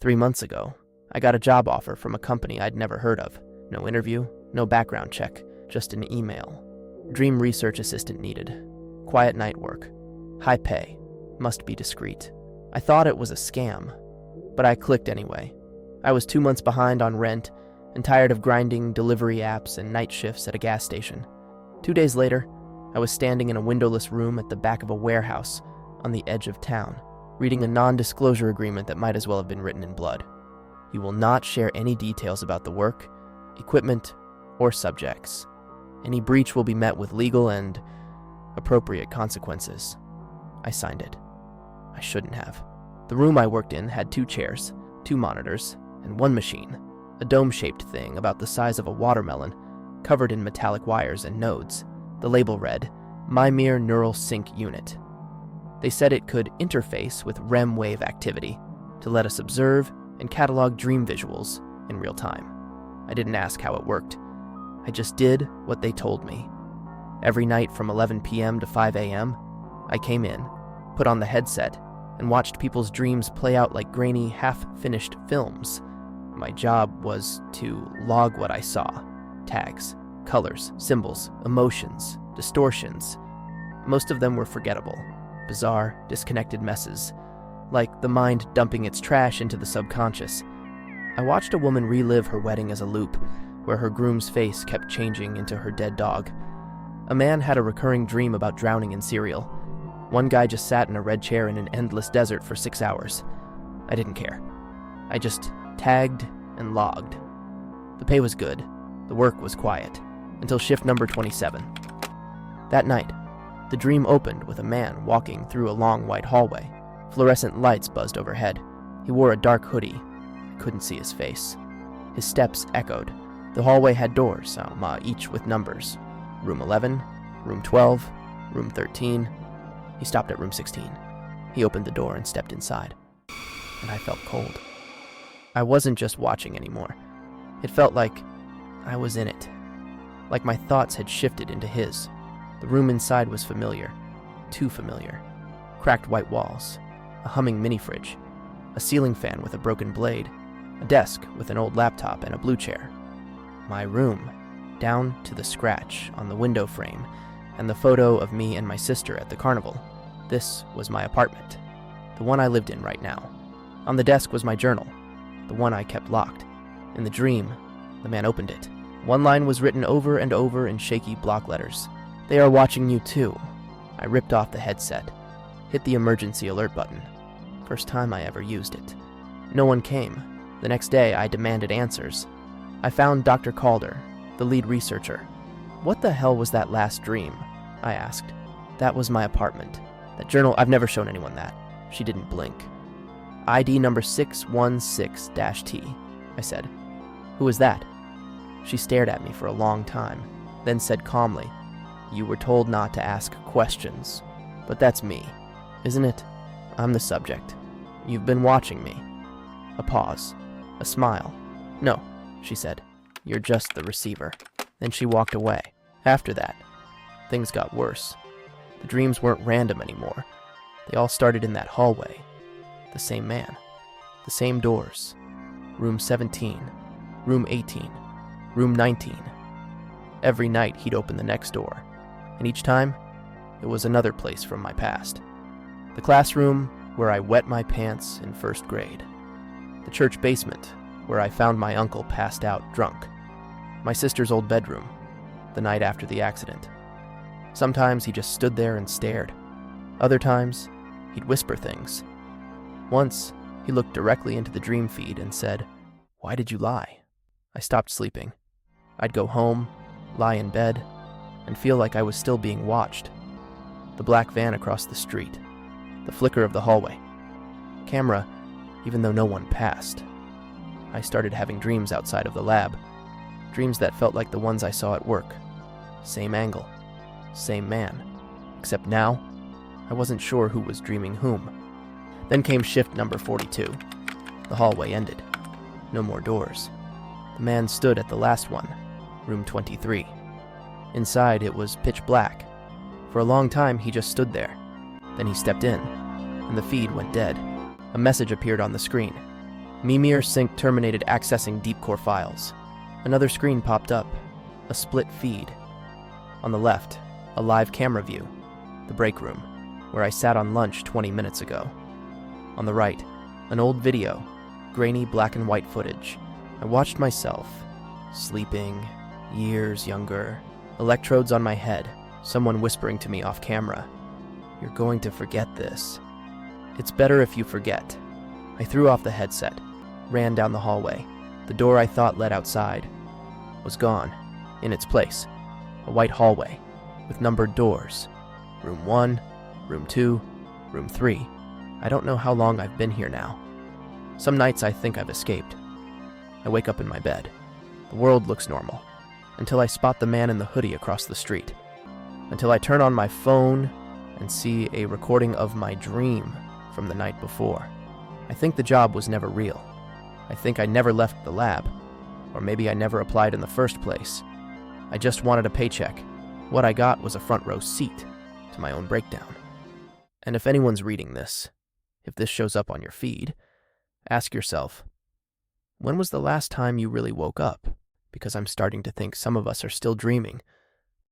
3 months ago, I got a job offer from a company I'd never heard of. No interview, no background check, just an email. Dream research assistant needed. Quiet night work. High pay. Must be discreet. I thought it was a scam, but I clicked anyway. I was 2 months behind on rent and tired of grinding delivery apps and night shifts at a gas station. 2 days later, I was standing in a windowless room at the back of a warehouse on the edge of town, reading a non-disclosure agreement that might as well have been written in blood. You will not share any details about the work, equipment, or subjects. Any breach will be met with legal and appropriate consequences. I signed it. I shouldn't have. The room I worked in had 2 chairs, 2 monitors, and 1 machine, a dome-shaped thing about the size of a watermelon, covered in metallic wires and nodes. The label read, Mimir Neural Sync Unit. They said it could interface with REM wave activity to let us observe and catalog dream visuals in real time. I didn't ask how it worked. I just did what they told me. Every night from 11 p.m. to 5 a.m., I came in, put on the headset, and watched people's dreams play out like grainy, half-finished films. My job was to log what I saw. Tags, colors, symbols, emotions, distortions. Most of them were forgettable, bizarre, disconnected messes, like the mind dumping its trash into the subconscious. I watched a woman relive her wedding as a loop, where her groom's face kept changing into her dead dog. A man had a recurring dream about drowning in cereal. One guy just sat in a red chair in an endless desert for 6 hours. I didn't care. I just tagged and logged. The pay was good. The work was quiet, until shift number 27. That night, the dream opened with a man walking through a long white hallway. Fluorescent lights buzzed overhead. He wore a dark hoodie. I couldn't see his face. His steps echoed. The hallway had doors, each with numbers. Room 11, room 12, room 13. He stopped at room 16. He opened the door and stepped inside. And I felt cold. I wasn't just watching anymore. It felt like I was in it. Like my thoughts had shifted into his. The room inside was familiar. Too familiar. Cracked white walls. A humming mini-fridge. A ceiling fan with a broken blade. A desk with an old laptop and a blue chair. My room, down to the scratch on the window frame, and the photo of me and my sister at the carnival. This was my apartment, the one I lived in right now. On the desk was my journal, the one I kept locked. In the dream, the man opened it. One line was written over and over in shaky block letters. They are watching you too. I ripped off the headset, hit the emergency alert button. First time I ever used it. No one came. The next day, I demanded answers. I found Dr. Calder, the lead researcher. What the hell was that last dream? I asked. That was my apartment. That journal, I've never shown anyone that. She didn't blink. ID number 616-T, I said. Who is that? She stared at me for a long time, then said calmly, You were told not to ask questions. But that's me, isn't it? I'm the subject. You've been watching me. A pause. A smile. No, she said. You're just the receiver. Then she walked away. After that, things got worse. The dreams weren't random anymore. They all started in that hallway. The same man. The same doors. Room 17. Room 18. Room 19. Every night he'd open the next door. And each time, it was another place from my past. The classroom where I wet my pants in first grade. The church basement where I found my uncle passed out drunk. My sister's old bedroom, the night after the accident. Sometimes he just stood there and stared. Other times, he'd whisper things. Once, he looked directly into the dream feed and said, Why did you lie? I stopped sleeping. I'd go home, lie in bed, and feel like I was still being watched. The black van across the street. The flicker of the hallway. Camera, even though no one passed. I started having dreams outside of the lab. Dreams that felt like the ones I saw at work. Same angle. Same man. Except now, I wasn't sure who was dreaming whom. Then came shift number 42. The hallway ended. No more doors. The man stood at the last one, room 23. Inside, it was pitch black. For a long time, he just stood there. Then he stepped in, and the feed went dead. A message appeared on the screen. Mimir Sync terminated accessing deep core files. Another screen popped up, a split feed. On the left, a live camera view, the break room, where I sat on lunch 20 minutes ago. On the right, an old video, grainy black and white footage. I watched myself, sleeping, years younger, electrodes on my head, someone whispering to me off camera, "You're going to forget this. It's better if you forget." I threw off the headset, ran down the hallway. The door I thought led outside was gone. In its place, a white hallway with numbered doors. Room 1, Room 2, Room 3. I don't know how long I've been here now. Some nights I think I've escaped. I wake up in my bed. The world looks normal, until I spot the man in the hoodie across the street. Until I turn on my phone and see a recording of my dream from the night before. I think the job was never real. I think I never left the lab. Or maybe I never applied in the first place. I just wanted a paycheck. What I got was a front row seat to my own breakdown. And if anyone's reading this, if this shows up on your feed, ask yourself, when was the last time you really woke up? Because I'm starting to think some of us are still dreaming